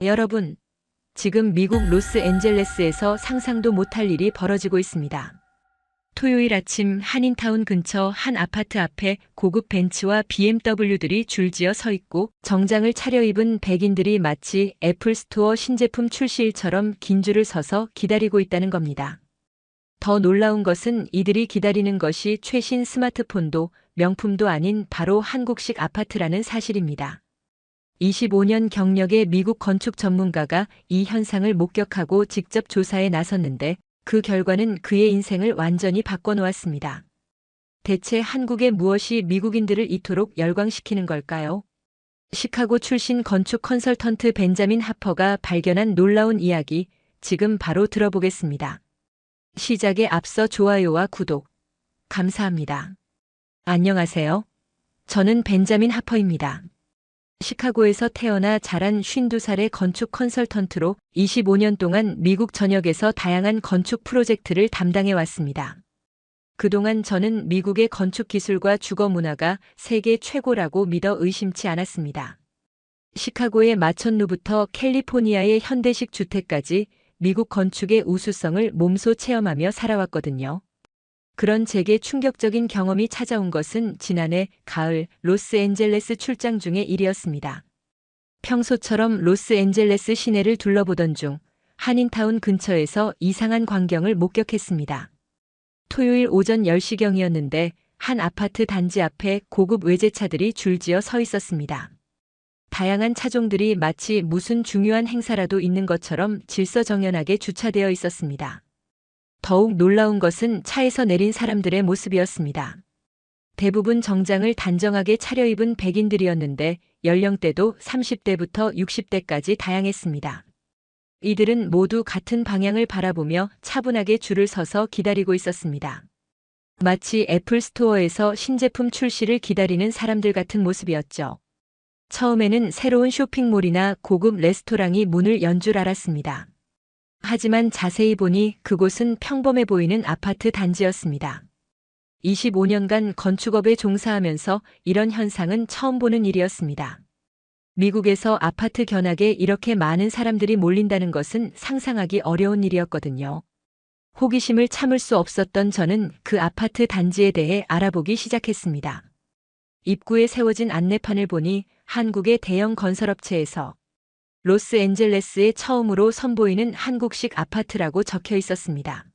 여러분, 지금 미국 로스앤젤레스에서 상상도 못할 일이 벌어지고 있습니다. 토요일 아침 한인타운 근처 한 아파트 앞에 고급 벤츠와 BMW들이 줄지어 서 있고 정장을 차려입은 백인들이 마치 애플스토어 신제품 출시일처럼 긴 줄을 서서 기다리고 있다는 겁니다. 더 놀라운 것은 이들이 기다리는 것이 최신 스마트폰도 명품도 아닌 바로 한국식 아파트라는 사실입니다. 25년 경력의 미국 건축 전문가가 이 현상을 목격하고 직접 조사에 나섰는데 그 결과는 그의 인생을 완전히 바꿔놓았습니다. 대체 한국의 무엇이 미국인들을 이토록 열광시키는 걸까요? 시카고 출신 건축 컨설턴트 벤자민 하퍼가 발견한 놀라운 이야기, 지금 바로 들어보겠습니다. 시작에 앞서 좋아요와 구독, 감사합니다. 안녕하세요. 저는 벤자민 하퍼입니다. 시카고에서 태어나 자란 52살의 건축 컨설턴트로 25년 동안 미국 전역에서 다양한 건축 프로젝트를 담당해 왔습니다. 그동안 저는 미국의 건축 기술과 주거 문화가 세계 최고라고 믿어 의심치 않았습니다. 시카고의 마천루부터 캘리포니아의 현대식 주택까지 미국 건축의 우수성을 몸소 체험하며 살아왔거든요. 그런 제게 충격적인 경험이 찾아온 것은 지난해 가을 로스앤젤레스 출장 중의 일이었습니다. 평소처럼 로스앤젤레스 시내를 둘러보던 중 한인타운 근처에서 이상한 광경을 목격했습니다. 토요일 오전 10시경이었는데 한 아파트 단지 앞에 고급 외제차들이 줄지어 서 있었습니다. 다양한 차종들이 마치 무슨 중요한 행사라도 있는 것처럼 질서정연하게 주차되어 있었습니다. 더욱 놀라운 것은 차에서 내린 사람들의 모습이었습니다. 대부분 정장을 단정하게 차려입은 백인들이었는데 연령대도 30대부터 60대까지 다양했습니다. 이들은 모두 같은 방향을 바라보며 차분하게 줄을 서서 기다리고 있었습니다. 마치 애플 스토어에서 신제품 출시를 기다리는 사람들 같은 모습이었죠. 처음에는 새로운 쇼핑몰이나 고급 레스토랑이 문을 연 줄 알았습니다. 하지만 자세히 보니 그곳은 평범해 보이는 아파트 단지였습니다. 25년간 건축업에 종사하면서 이런 현상은 처음 보는 일이었습니다. 미국에서 아파트 견학에 이렇게 많은 사람들이 몰린다는 것은 상상하기 어려운 일이었거든요. 호기심을 참을 수 없었던 저는 그 아파트 단지에 대해 알아보기 시작했습니다. 입구에 세워진 안내판을 보니 한국의 대형 건설업체에서 로스앤젤레스에 처음으로 선보이는 한국식 아파트라고 적혀 있었습니다.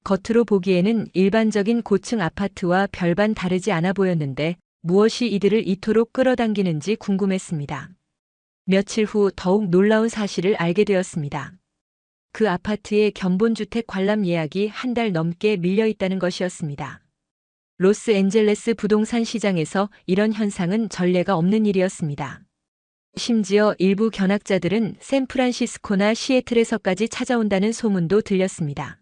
겉으로 보기에는 일반적인 고층 아파트와 별반 다르지 않아 보였는데 무엇이 이들을 이토록 끌어당기는지 궁금했습니다. 며칠 후 더욱 놀라운 사실을 알게 되었습니다. 그 아파트의 견본주택 관람 예약이 한 달 넘게 밀려 있다는 것이었습니다. 로스앤젤레스 부동산 시장에서 이런 현상은 전례가 없는 일이었습니다. 심지어 일부 견학자들은 샌프란시스코나 시애틀에서까지 찾아온다는 소문도 들렸습니다.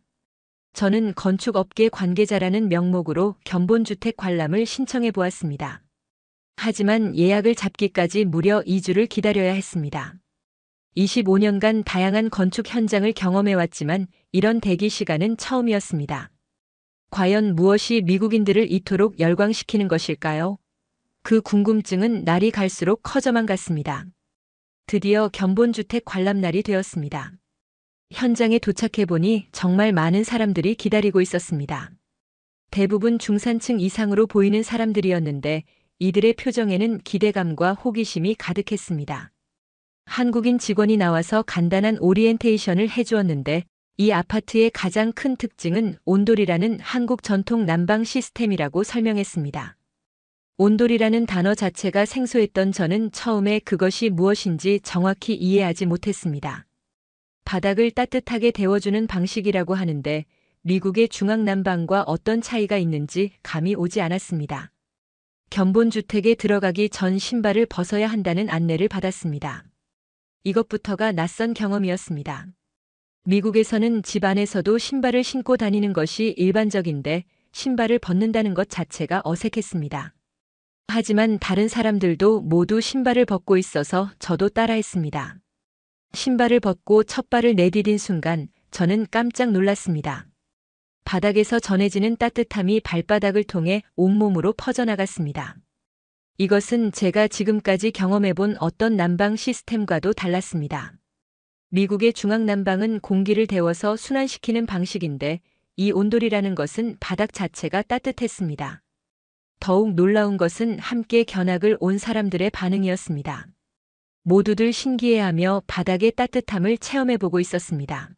저는 건축업계 관계자라는 명목으로 견본주택 관람을 신청해 보았습니다. 하지만 예약을 잡기까지 무려 2주를 기다려야 했습니다. 25년간 다양한 건축 현장을 경험해 왔지만 이런 대기 시간은 처음이었습니다. 과연 무엇이 미국인들을 이토록 열광시키는 것일까요? 그 궁금증은 날이 갈수록 커져만 갔습니다. 드디어 견본주택 관람날이 되었습니다. 현장에 도착해보니 정말 많은 사람들이 기다리고 있었습니다. 대부분 중산층 이상으로 보이는 사람들이었는데 이들의 표정에는 기대감과 호기심이 가득했습니다. 한국인 직원이 나와서 간단한 오리엔테이션을 해주었는데 이 아파트의 가장 큰 특징은 온돌이라는 한국 전통 난방 시스템이라고 설명했습니다. 온돌이라는 단어 자체가 생소했던 저는 처음에 그것이 무엇인지 정확히 이해하지 못했습니다. 바닥을 따뜻하게 데워주는 방식이라고 하는데 미국의 중앙난방과 어떤 차이가 있는지 감이 오지 않았습니다. 견본주택에 들어가기 전 신발을 벗어야 한다는 안내를 받았습니다. 이것부터가 낯선 경험이었습니다. 미국에서는 집 안에서도 신발을 신고 다니는 것이 일반적인데 신발을 벗는다는 것 자체가 어색했습니다. 하지만 다른 사람들도 모두 신발을 벗고 있어서 저도 따라했습니다. 신발을 벗고 첫 발을 내디딘 순간 저는 깜짝 놀랐습니다. 바닥에서 전해지는 따뜻함이 발바닥을 통해 온몸으로 퍼져나갔습니다. 이것은 제가 지금까지 경험해본 어떤 난방 시스템과도 달랐습니다. 미국의 중앙난방은 공기를 데워서 순환시키는 방식인데 이 온돌이라는 것은 바닥 자체가 따뜻했습니다. 더욱 놀라운 것은 함께 견학을 온 사람들의 반응이었습니다. 모두들 신기해하며 바닥의 따뜻함을 체험해보고 있었습니다.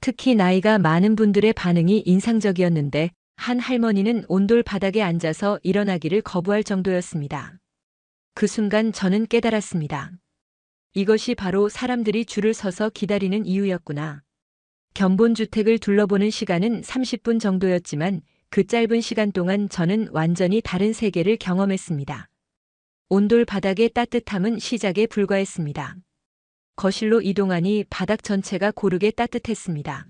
특히 나이가 많은 분들의 반응이 인상적이었는데 한 할머니는 온돌 바닥에 앉아서 일어나기를 거부할 정도였습니다. 그 순간 저는 깨달았습니다. 이것이 바로 사람들이 줄을 서서 기다리는 이유였구나. 견본주택을 둘러보는 시간은 30분 정도였지만 그 짧은 시간 동안 저는 완전히 다른 세계를 경험했습니다. 온돌 바닥의 따뜻함은 시작에 불과했습니다. 거실로 이동하니 바닥 전체가 고르게 따뜻했습니다.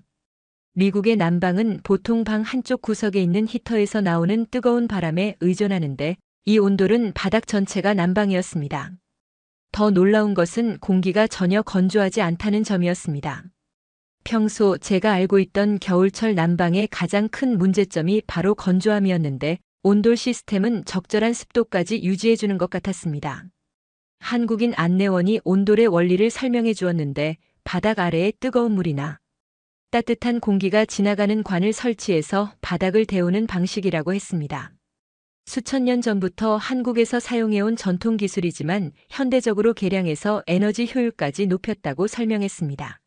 미국의 난방은 보통 방 한쪽 구석에 있는 히터에서 나오는 뜨거운 바람에 의존하는데 이 온돌은 바닥 전체가 난방이었습니다. 더 놀라운 것은 공기가 전혀 건조하지 않다는 점이었습니다. 평소 제가 알고 있던 겨울철 난방의 가장 큰 문제점이 바로 건조함이었는데 온돌 시스템은 적절한 습도까지 유지해주는 것 같았습니다. 한국인 안내원이 온돌의 원리를 설명해 주었는데 바닥 아래에 뜨거운 물이나 따뜻한 공기가 지나가는 관을 설치해서 바닥을 데우는 방식이라고 했습니다. 수천 년 전부터 한국에서 사용해온 전통 기술이지만 현대적으로 개량해서 에너지 효율까지 높였다고 설명했습니다.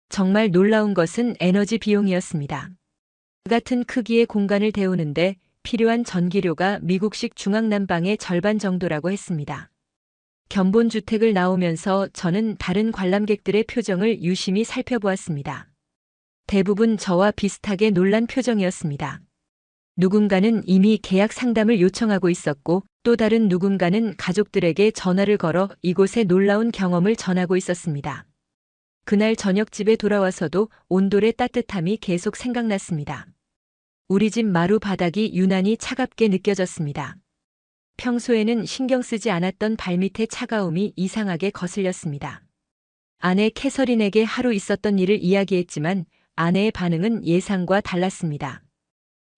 정말 놀라운 것은 에너지 비용이었습니다. 같은 크기의 공간을 데우는데 필요한 전기료가 미국식 중앙난방의 절반 정도라고 했습니다. 견본주택을 나오면서 저는 다른 관람객들의 표정을 유심히 살펴보았습니다. 대부분 저와 비슷하게 놀란 표정이었습니다. 누군가는 이미 계약 상담을 요청하고 있었고 또 다른 누군가는 가족들에게 전화를 걸어 이곳의 놀라운 경험을 전하고 있었습니다. 그날 저녁 집에 돌아와서도 온돌의 따뜻함이 계속 생각났습니다. 우리 집 마루 바닥이 유난히 차갑게 느껴졌습니다. 평소에는 신경 쓰지 않았던 발밑의 차가움이 이상하게 거슬렸습니다. 아내 캐서린에게 하루 있었던 일을 이야기했지만 아내의 반응은 예상과 달랐습니다.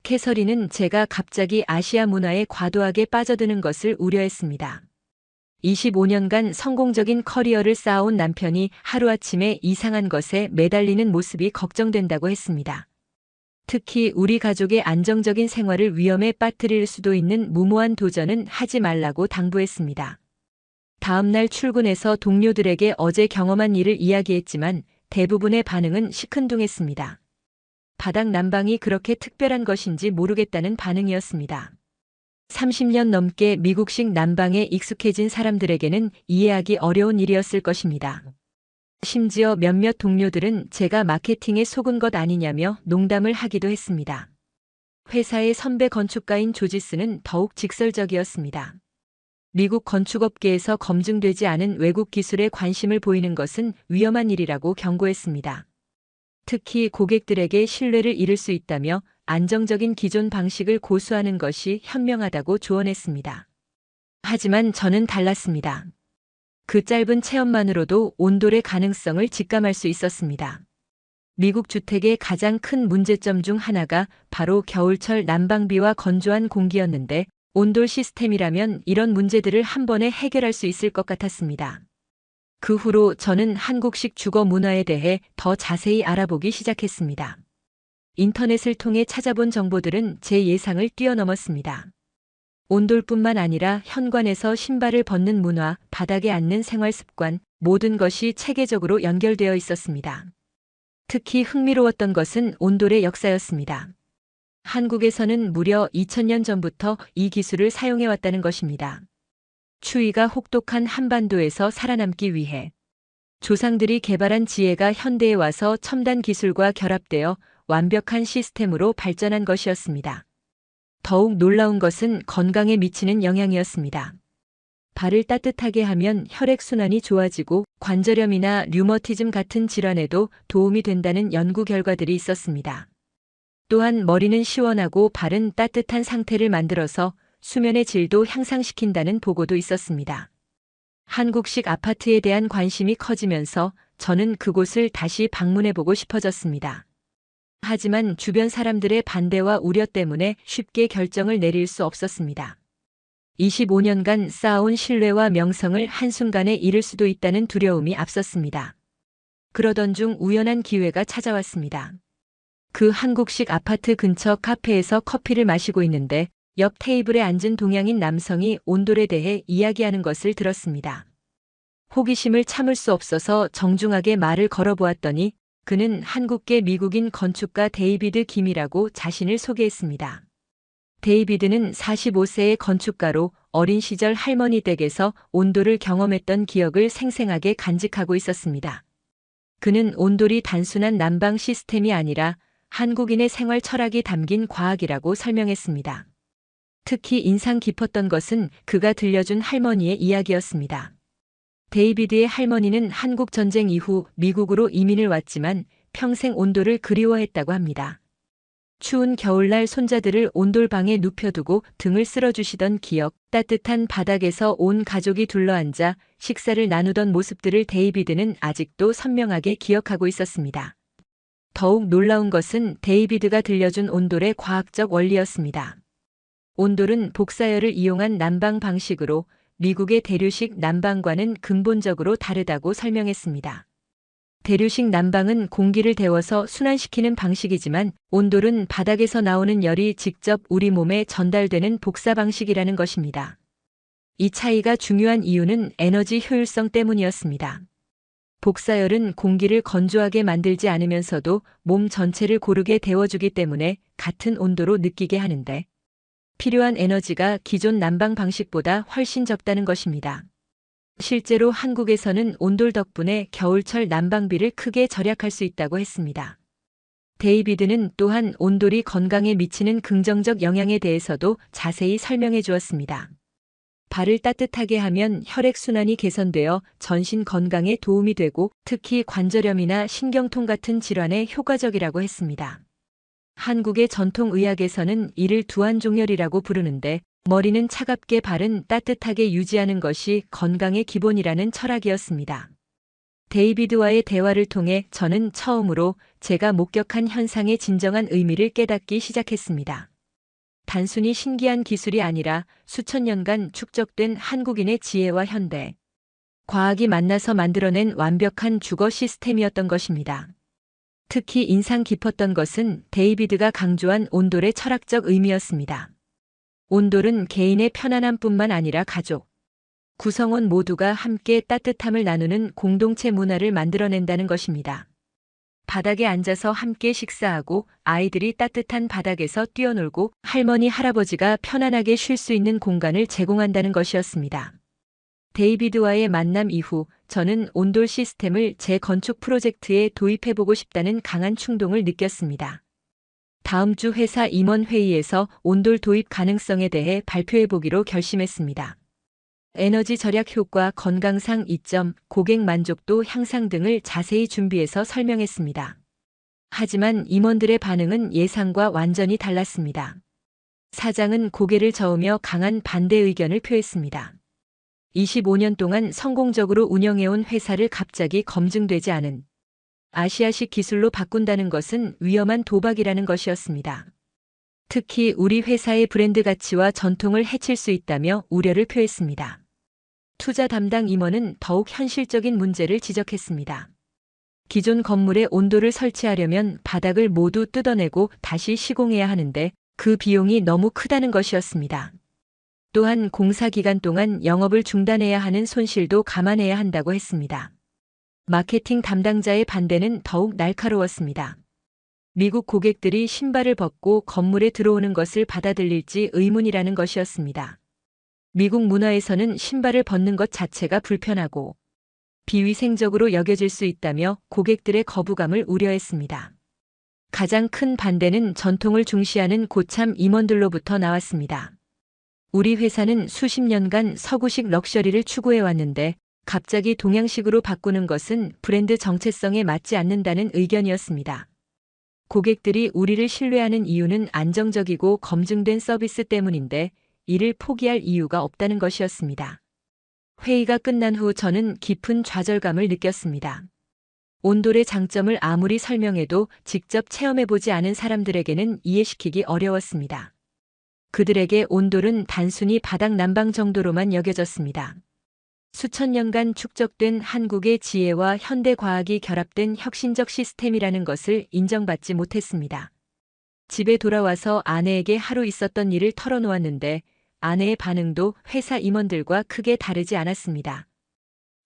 캐서린은 제가 갑자기 아시아 문화에 과도하게 빠져드는 것을 우려했습니다. 25년간 성공적인 커리어를 쌓아온 남편이 하루아침에 이상한 것에 매달리는 모습이 걱정된다고 했습니다. 특히 우리 가족의 안정적인 생활을 위험에 빠뜨릴 수도 있는 무모한 도전은 하지 말라고 당부했습니다. 다음 날 출근해서 동료들에게 어제 경험한 일을 이야기했지만 대부분의 반응은 시큰둥했습니다. 바닥 난방이 그렇게 특별한 것인지 모르겠다는 반응이었습니다. 30년 넘게 미국식 난방에 익숙해진 사람들에게는 이해하기 어려운 일이었을 것입니다. 심지어 몇몇 동료들은 제가 마케팅에 속은 것 아니냐며 농담을 하기도 했습니다. 회사의 선배 건축가인 조지스는 더욱 직설적이었습니다. 미국 건축업계에서 검증되지 않은 외국 기술에 관심을 보이는 것은 위험한 일이라고 경고했습니다. 특히 고객들에게 신뢰를 잃을 수 있다며 안정적인 기존 방식을 고수하는 것이 현명하다고 조언했습니다. 하지만 저는 달랐습니다. 그 짧은 체험만으로도 온돌의 가능성을 직감할 수 있었습니다. 미국 주택의 가장 큰 문제점 중 하나가 바로 겨울철 난방비와 건조한 공기였는데 온돌 시스템이라면 이런 문제들을 한 번에 해결할 수 있을 것 같았습니다. 그 후로 저는 한국식 주거 문화에 대해 더 자세히 알아보기 시작했습니다. 인터넷을 통해 찾아본 정보들은 제 예상을 뛰어넘었습니다. 온돌뿐만 아니라 현관에서 신발을 벗는 문화, 바닥에 앉는 생활 습관, 모든 것이 체계적으로 연결되어 있었습니다. 특히 흥미로웠던 것은 온돌의 역사였습니다. 한국에서는 무려 2000년 전부터 이 기술을 사용해왔다는 것입니다. 추위가 혹독한 한반도에서 살아남기 위해 조상들이 개발한 지혜가 현대에 와서 첨단 기술과 결합되어 완벽한 시스템으로 발전한 것이었습니다. 더욱 놀라운 것은 건강에 미치는 영향이었습니다. 발을 따뜻하게 하면 혈액순환이 좋아지고 관절염이나 류머티즘 같은 질환에도 도움이 된다는 연구 결과들이 있었습니다. 또한 머리는 시원하고 발은 따뜻한 상태를 만들어서 수면의 질도 향상시킨다는 보고도 있었습니다. 한국식 아파트에 대한 관심이 커지면서 저는 그곳을 다시 방문해보고 싶어졌습니다. 하지만 주변 사람들의 반대와 우려 때문에 쉽게 결정을 내릴 수 없었습니다. 25년간 쌓아온 신뢰와 명성을 한순간에 잃을 수도 있다는 두려움이 앞섰습니다. 그러던 중 우연한 기회가 찾아왔습니다. 그 한국식 아파트 근처 카페에서 커피를 마시고 있는데 옆 테이블에 앉은 동양인 남성이 온돌에 대해 이야기하는 것을 들었습니다. 호기심을 참을 수 없어서 정중하게 말을 걸어보았더니 그는 한국계 미국인 건축가 데이비드 김이라고 자신을 소개했습니다. 데이비드는 45세의 건축가로 어린 시절 할머니 댁에서 온돌을 경험했던 기억을 생생하게 간직하고 있었습니다. 그는 온돌이 단순한 난방 시스템이 아니라 한국인의 생활 철학이 담긴 과학이라고 설명했습니다. 특히 인상 깊었던 것은 그가 들려준 할머니의 이야기였습니다. 데이비드의 할머니는 한국 전쟁 이후 미국으로 이민을 왔지만 평생 온돌을 그리워했다고 합니다. 추운 겨울날 손자들을 온돌방에 눕혀두고 등을 쓸어주시던 기억, 따뜻한 바닥에서 온 가족이 둘러앉아 식사를 나누던 모습들을 데이비드는 아직도 선명하게 기억하고 있었습니다. 더욱 놀라운 것은 데이비드가 들려준 온돌의 과학적 원리였습니다. 온돌은 복사열을 이용한 난방 방식으로 미국의 대류식 난방과는 근본적으로 다르다고 설명했습니다. 대류식 난방은 공기를 데워서 순환시키는 방식이지만 온돌은 바닥에서 나오는 열이 직접 우리 몸에 전달되는 복사 방식이라는 것입니다. 이 차이가 중요한 이유는 에너지 효율성 때문이었습니다. 복사열은 공기를 건조하게 만들지 않으면서도 몸 전체를 고르게 데워주기 때문에 같은 온도로 느끼게 하는데 필요한 에너지가 기존 난방 방식보다 훨씬 적다는 것입니다. 실제로 한국에서는 온돌 덕분에 겨울철 난방비를 크게 절약할 수 있다고 했습니다. 데이비드는 또한 온돌이 건강에 미치는 긍정적 영향에 대해서도 자세히 설명해 주었습니다. 발을 따뜻하게 하면 혈액순환이 개선되어 전신 건강에 도움이 되고 특히 관절염이나 신경통 같은 질환에 효과적이라고 했습니다. 한국의 전통의학에서는 이를 두한종열이라고 부르는데 머리는 차갑게 발은 따뜻하게 유지하는 것이 건강의 기본이라는 철학이었습니다. 데이비드와의 대화를 통해 저는 처음으로 제가 목격한 현상의 진정한 의미를 깨닫기 시작했습니다. 단순히 신기한 기술이 아니라 수천 년간 축적된 한국인의 지혜와 현대 과학이 만나서 만들어낸 완벽한 주거 시스템이었던 것입니다. 특히 인상 깊었던 것은 데이비드가 강조한 온돌의 철학적 의미였습니다. 온돌은 개인의 편안함뿐만 아니라 가족, 구성원 모두가 함께 따뜻함을 나누는 공동체 문화를 만들어낸다는 것입니다. 바닥에 앉아서 함께 식사하고 아이들이 따뜻한 바닥에서 뛰어놀고 할머니, 할아버지가 편안하게 쉴 수 있는 공간을 제공한다는 것이었습니다. 데이비드와의 만남 이후 저는 온돌 시스템을 제 건축 프로젝트에 도입해보고 싶다는 강한 충동을 느꼈습니다. 다음 주 회사 임원 회의에서 온돌 도입 가능성에 대해 발표해보기로 결심했습니다. 에너지 절약 효과, 건강상 이점, 고객 만족도 향상 등을 자세히 준비해서 설명했습니다. 하지만 임원들의 반응은 예상과 완전히 달랐습니다. 사장은 고개를 저으며 강한 반대 의견을 표했습니다. 25년 동안 성공적으로 운영해온 회사를 갑자기 검증되지 않은 아시아식 기술로 바꾼다는 것은 위험한 도박이라는 것이었습니다. 특히 우리 회사의 브랜드 가치와 전통을 해칠 수 있다며 우려를 표했습니다. 투자 담당 임원은 더욱 현실적인 문제를 지적했습니다. 기존 건물에 온돌을 설치하려면 바닥을 모두 뜯어내고 다시 시공해야 하는데 그 비용이 너무 크다는 것이었습니다. 또한 공사 기간 동안 영업을 중단해야 하는 손실도 감안해야 한다고 했습니다. 마케팅 담당자의 반대는 더욱 날카로웠습니다. 미국 고객들이 신발을 벗고 건물에 들어오는 것을 받아들일지 의문이라는 것이었습니다. 미국 문화에서는 신발을 벗는 것 자체가 불편하고 비위생적으로 여겨질 수 있다며 고객들의 거부감을 우려했습니다. 가장 큰 반대는 전통을 중시하는 고참 임원들로부터 나왔습니다. 우리 회사는 수십 년간 서구식 럭셔리를 추구해왔는데 갑자기 동양식으로 바꾸는 것은 브랜드 정체성에 맞지 않는다는 의견이었습니다. 고객들이 우리를 신뢰하는 이유는 안정적이고 검증된 서비스 때문인데 이를 포기할 이유가 없다는 것이었습니다. 회의가 끝난 후 저는 깊은 좌절감을 느꼈습니다. 온돌의 장점을 아무리 설명해도 직접 체험해보지 않은 사람들에게는 이해시키기 어려웠습니다. 그들에게 온돌은 단순히 바닥 난방 정도로만 여겨졌습니다. 수천 년간 축적된 한국의 지혜와 현대 과학이 결합된 혁신적 시스템이라는 것을 인정받지 못했습니다. 집에 돌아와서 아내에게 하루 있었던 일을 털어놓았는데 아내의 반응도 회사 임원들과 크게 다르지 않았습니다.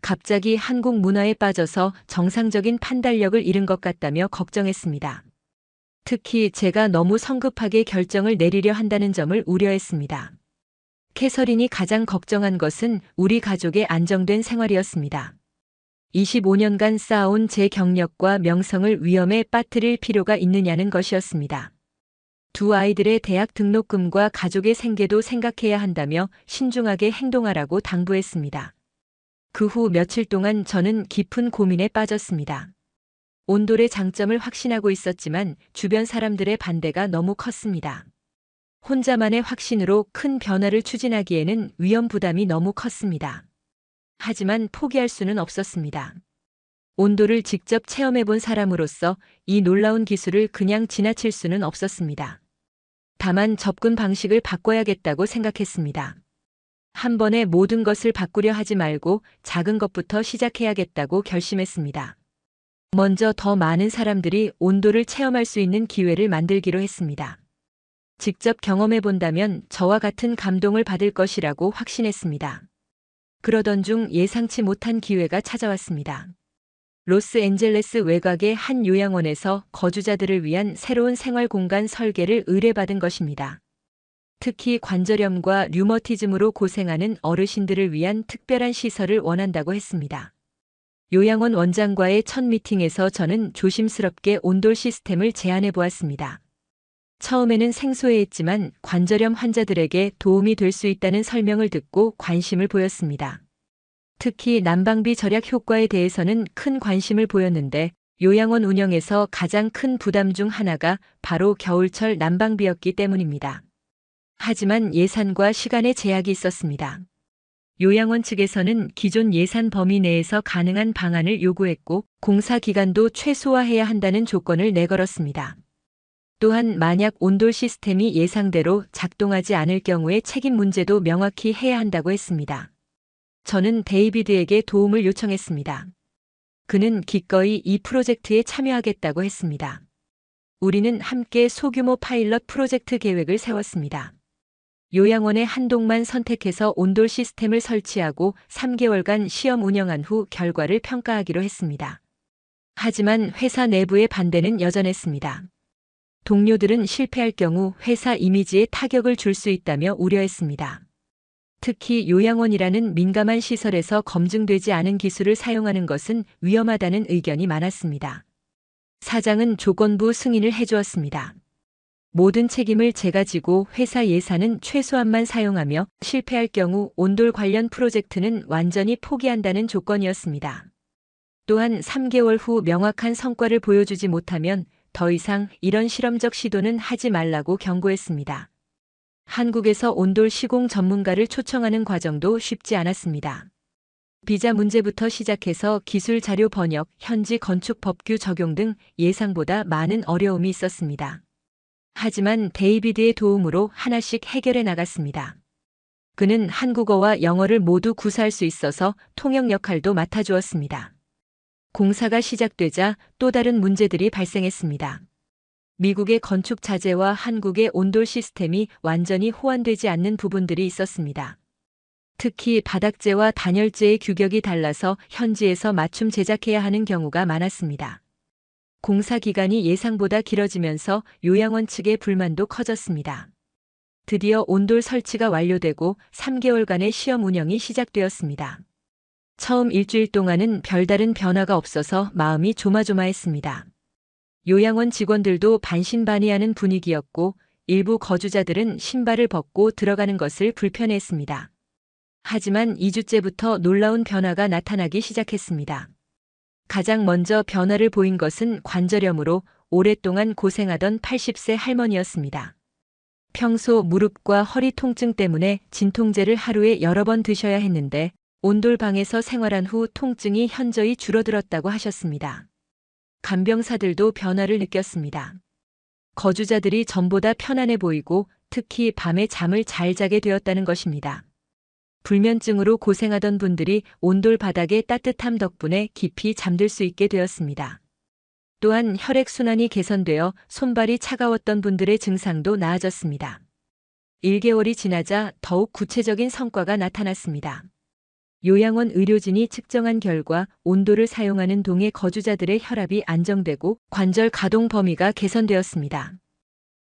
갑자기 한국 문화에 빠져서 정상적인 판단력을 잃은 것 같다며 걱정했습니다. 특히 제가 너무 성급하게 결정을 내리려 한다는 점을 우려했습니다. 캐서린이 가장 걱정한 것은 우리 가족의 안정된 생활이었습니다. 25년간 쌓아온 제 경력과 명성을 위험에 빠뜨릴 필요가 있느냐는 것이었습니다. 두 아이들의 대학 등록금과 가족의 생계도 생각해야 한다며 신중하게 행동하라고 당부했습니다. 그 후 며칠 동안 저는 깊은 고민에 빠졌습니다. 온돌의 장점을 확신하고 있었지만 주변 사람들의 반대가 너무 컸습니다. 혼자만의 확신으로 큰 변화를 추진하기에는 위험 부담이 너무 컸습니다. 하지만 포기할 수는 없었습니다. 온돌을 직접 체험해본 사람으로서 이 놀라운 기술을 그냥 지나칠 수는 없었습니다. 다만 접근 방식을 바꿔야겠다고 생각했습니다. 한 번에 모든 것을 바꾸려 하지 말고 작은 것부터 시작해야겠다고 결심했습니다. 먼저 더 많은 사람들이 온돌을 체험할 수 있는 기회를 만들기로 했습니다. 직접 경험해 본다면 저와 같은 감동을 받을 것이라고 확신했습니다. 그러던 중 예상치 못한 기회가 찾아왔습니다. 로스앤젤레스 외곽의 한 요양원에서 거주자들을 위한 새로운 생활 공간 설계를 의뢰받은 것입니다. 특히 관절염과 류머티즘으로 고생하는 어르신들을 위한 특별한 시설을 원한다고 했습니다. 요양원 원장과의 첫 미팅에서 저는 조심스럽게 온돌 시스템을 제안해 보았습니다. 처음에는 생소해했지만 관절염 환자들에게 도움이 될 수 있다는 설명을 듣고 관심을 보였습니다. 특히 난방비 절약 효과에 대해서는 큰 관심을 보였는데 요양원 운영에서 가장 큰 부담 중 하나가 바로 겨울철 난방비였기 때문입니다. 하지만 예산과 시간에 제약이 있었습니다. 요양원 측에서는 기존 예산 범위 내에서 가능한 방안을 요구했고 공사 기간도 최소화해야 한다는 조건을 내걸었습니다. 또한 만약 온돌 시스템이 예상대로 작동하지 않을 경우에 책임 문제도 명확히 해야 한다고 했습니다. 저는 데이비드에게 도움을 요청했습니다. 그는 기꺼이 이 프로젝트에 참여하겠다고 했습니다. 우리는 함께 소규모 파일럿 프로젝트 계획을 세웠습니다. 요양원의 한 동만 선택해서 온돌 시스템을 설치하고 3개월간 시험 운영한 후 결과를 평가하기로 했습니다. 하지만 회사 내부의 반대는 여전했습니다. 동료들은 실패할 경우 회사 이미지에 타격을 줄 수 있다며 우려했습니다. 특히 요양원이라는 민감한 시설에서 검증되지 않은 기술을 사용하는 것은 위험하다는 의견이 많았습니다. 사장은 조건부 승인을 해주었습니다. 모든 책임을 제가 지고 회사 예산은 최소한만 사용하며 실패할 경우 온돌 관련 프로젝트는 완전히 포기한다는 조건이었습니다. 또한 3개월 후 명확한 성과를 보여주지 못하면 더 이상 이런 실험적 시도는 하지 말라고 경고했습니다. 한국에서 온돌 시공 전문가를 초청하는 과정도 쉽지 않았습니다. 비자 문제부터 시작해서 기술 자료 번역, 현지 건축 법규 적용 등 예상보다 많은 어려움이 있었습니다. 하지만 데이비드의 도움으로 하나씩 해결해 나갔습니다. 그는 한국어와 영어를 모두 구사할 수 있어서 통역 역할도 맡아주었습니다. 공사가 시작되자 또 다른 문제들이 발생했습니다. 미국의 건축 자재와 한국의 온돌 시스템이 완전히 호환되지 않는 부분들이 있었습니다. 특히 바닥재와 단열재의 규격이 달라서 현지에서 맞춤 제작해야 하는 경우가 많았습니다. 공사 기간이 예상보다 길어지면서 요양원 측의 불만도 커졌습니다. 드디어 온돌 설치가 완료되고 3개월간의 시험 운영이 시작되었습니다. 처음 일주일 동안은 별다른 변화가 없어서 마음이 조마조마했습니다. 요양원 직원들도 반신반의하는 분위기였고 일부 거주자들은 신발을 벗고 들어가는 것을 불편해했습니다. 하지만 2주째부터 놀라운 변화가 나타나기 시작했습니다. 가장 먼저 변화를 보인 것은 관절염으로 오랫동안 고생하던 80세 할머니였습니다. 평소 무릎과 허리 통증 때문에 진통제를 하루에 여러 번 드셔야 했는데 온돌방에서 생활한 후 통증이 현저히 줄어들었다고 하셨습니다. 간병사들도 변화를 느꼈습니다. 거주자들이 전보다 편안해 보이고 특히 밤에 잠을 잘 자게 되었다는 것입니다. 불면증으로 고생하던 분들이 온돌 바닥의 따뜻함 덕분에 깊이 잠들 수 있게 되었습니다. 또한 혈액순환이 개선되어 손발이 차가웠던 분들의 증상도 나아졌습니다. 1개월이 지나자 더욱 구체적인 성과가 나타났습니다. 요양원 의료진이 측정한 결과 온돌을 사용하는 동해 거주자들의 혈압이 안정되고 관절 가동 범위가 개선되었습니다.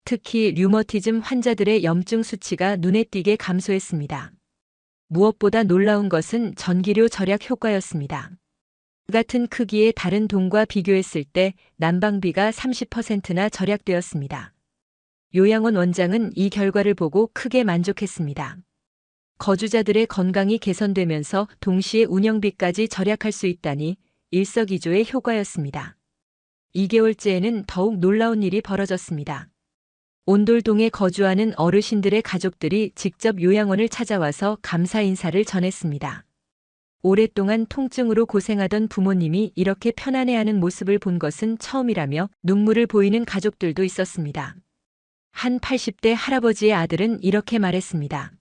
특히 류머티즘 환자들의 염증 수치가 눈에 띄게 감소했습니다. 무엇보다 놀라운 것은 전기료 절약 효과였습니다. 같은 크기의 다른 동과 비교했을 때 난방비가 30%나 절약되었습니다. 요양원 원장은 이 결과를 보고 크게 만족했습니다. 거주자들의 건강이 개선되면서 동시에 운영비까지 절약할 수 있다니 일석이조의 효과였습니다. 2개월째에는 더욱 놀라운 일이 벌어졌습니다. 온돌동에 거주하는 어르신들의 가족들이 직접 요양원을 찾아와서 감사 인사를 전했습니다. 오랫동안 통증으로 고생하던 부모님이 이렇게 편안해하는 모습을 본 것은 처음이라며 눈물을 보이는 가족들도 있었습니다. 한 80대 할아버지의 아들은 이렇게 말했습니다.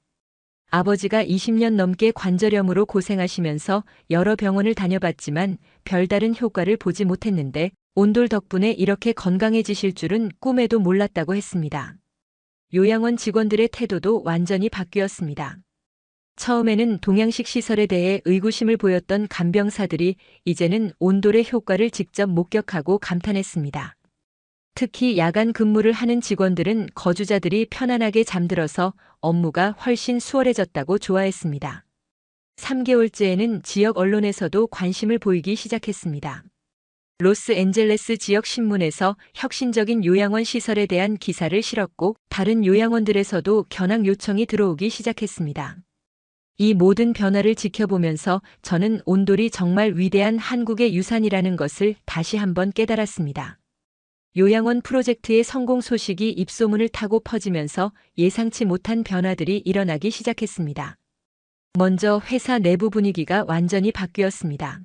아버지가 20년 넘게 관절염으로 고생하시면서 여러 병원을 다녀봤지만 별다른 효과를 보지 못했는데 온돌 덕분에 이렇게 건강해지실 줄은 꿈에도 몰랐다고 했습니다. 요양원 직원들의 태도도 완전히 바뀌었습니다. 처음에는 동양식 시설에 대해 의구심을 보였던 간병사들이 이제는 온돌의 효과를 직접 목격하고 감탄했습니다. 특히 야간 근무를 하는 직원들은 거주자들이 편안하게 잠들어서 업무가 훨씬 수월해졌다고 좋아했습니다. 3개월째에는 지역 언론에서도 관심을 보이기 시작했습니다. 로스앤젤레스 지역 신문에서 혁신적인 요양원 시설에 대한 기사를 실었고 다른 요양원들에서도 견학 요청이 들어오기 시작했습니다. 이 모든 변화를 지켜보면서 저는 온돌이 정말 위대한 한국의 유산이라는 것을 다시 한번 깨달았습니다. 요양원 프로젝트의 성공 소식이 입소문을 타고 퍼지면서 예상치 못한 변화들이 일어나기 시작했습니다. 먼저 회사 내부 분위기가 완전히 바뀌었습니다.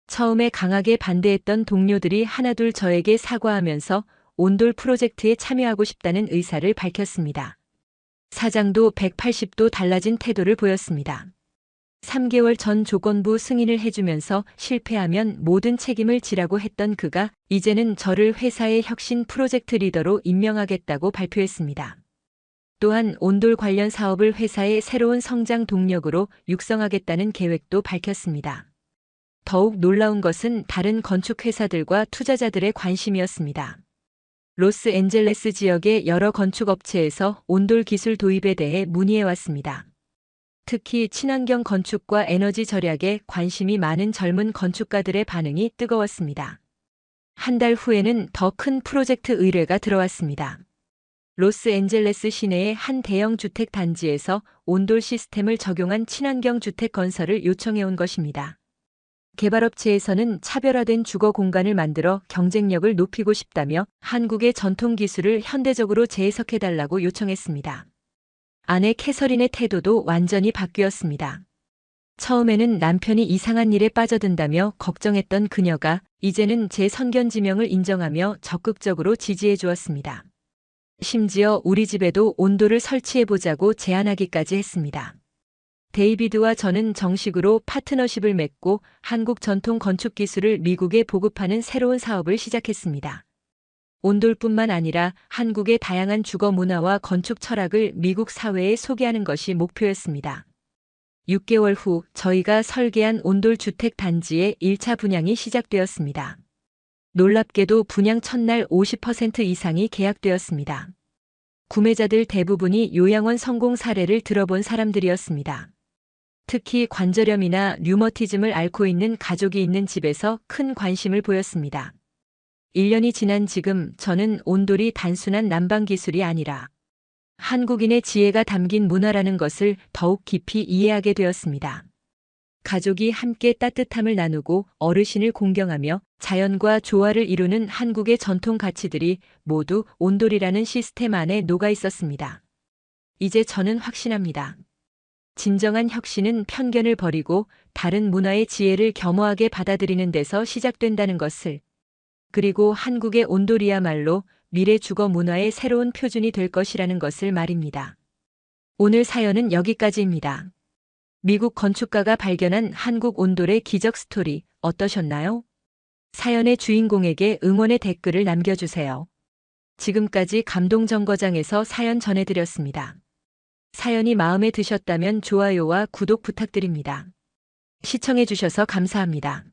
처음에 강하게 반대했던 동료들이 하나둘 저에게 사과하면서 온돌 프로젝트에 참여하고 싶다는 의사를 밝혔습니다. 사장도 180도 달라진 태도를 보였습니다. 3개월 전 조건부 승인을 해주면서 실패하면 모든 책임을 지라고 했던 그가 이제는 저를 회사의 혁신 프로젝트 리더로 임명하겠다고 발표했습니다. 또한 온돌 관련 사업을 회사의 새로운 성장 동력으로 육성하겠다는 계획도 밝혔습니다. 더욱 놀라운 것은 다른 건축회사들과 투자자들의 관심이었습니다. 로스앤젤레스 지역의 여러 건축업체에서 온돌 기술 도입에 대해 문의해왔습니다. 특히 친환경 건축과 에너지 절약에 관심이 많은 젊은 건축가들의 반응이 뜨거웠습니다. 한 달 후에는 더 큰 프로젝트 의뢰가 들어왔습니다. 로스앤젤레스 시내의 한 대형 주택 단지에서 온돌 시스템을 적용한 친환경 주택 건설을 요청해온 것입니다. 개발업체에서는 차별화된 주거 공간을 만들어 경쟁력을 높이고 싶다며 한국의 전통 기술을 현대적으로 재해석해달라고 요청했습니다. 아내 캐서린의 태도도 완전히 바뀌었습니다. 처음에는 남편이 이상한 일에 빠져든다며 걱정했던 그녀가 이제는 제 선견 지명을 인정하며 적극적으로 지지해 주었습니다. 심지어 우리 집에도 온돌을 설치해보자고 제안하기까지 했습니다. 데이비드와 저는 정식으로 파트너십을 맺고 한국 전통 건축 기술을 미국에 보급하는 새로운 사업을 시작했습니다. 온돌뿐만 아니라 한국의 다양한 주거 문화와 건축 철학을 미국 사회에 소개하는 것이 목표였습니다. 6개월 후 저희가 설계한 온돌 주택 단지의 1차 분양이 시작되었습니다. 놀랍게도 분양 첫날 50% 이상이 계약되었습니다. 구매자들 대부분이 요양원 성공 사례를 들어본 사람들이었습니다. 특히 관절염이나 류머티즘을 앓고 있는 가족이 있는 집에서 큰 관심을 보였습니다. 1년이 지난 지금 저는 온돌이 단순한 난방 기술이 아니라 한국인의 지혜가 담긴 문화라는 것을 더욱 깊이 이해하게 되었습니다. 가족이 함께 따뜻함을 나누고 어르신을 공경하며 자연과 조화를 이루는 한국의 전통 가치들이 모두 온돌이라는 시스템 안에 녹아 있었습니다. 이제 저는 확신합니다. 진정한 혁신은 편견을 버리고 다른 문화의 지혜를 겸허하게 받아들이는 데서 시작된다는 것을, 그리고 한국의 온돌이야말로 미래 주거 문화의 새로운 표준이 될 것이라는 것을 말입니다. 오늘 사연은 여기까지입니다. 미국 건축가가 발견한 한국 온돌의 기적 스토리 어떠셨나요? 사연의 주인공에게 응원의 댓글을 남겨주세요. 지금까지 감동정거장에서 사연 전해드렸습니다. 사연이 마음에 드셨다면 좋아요와 구독 부탁드립니다. 시청해주셔서 감사합니다.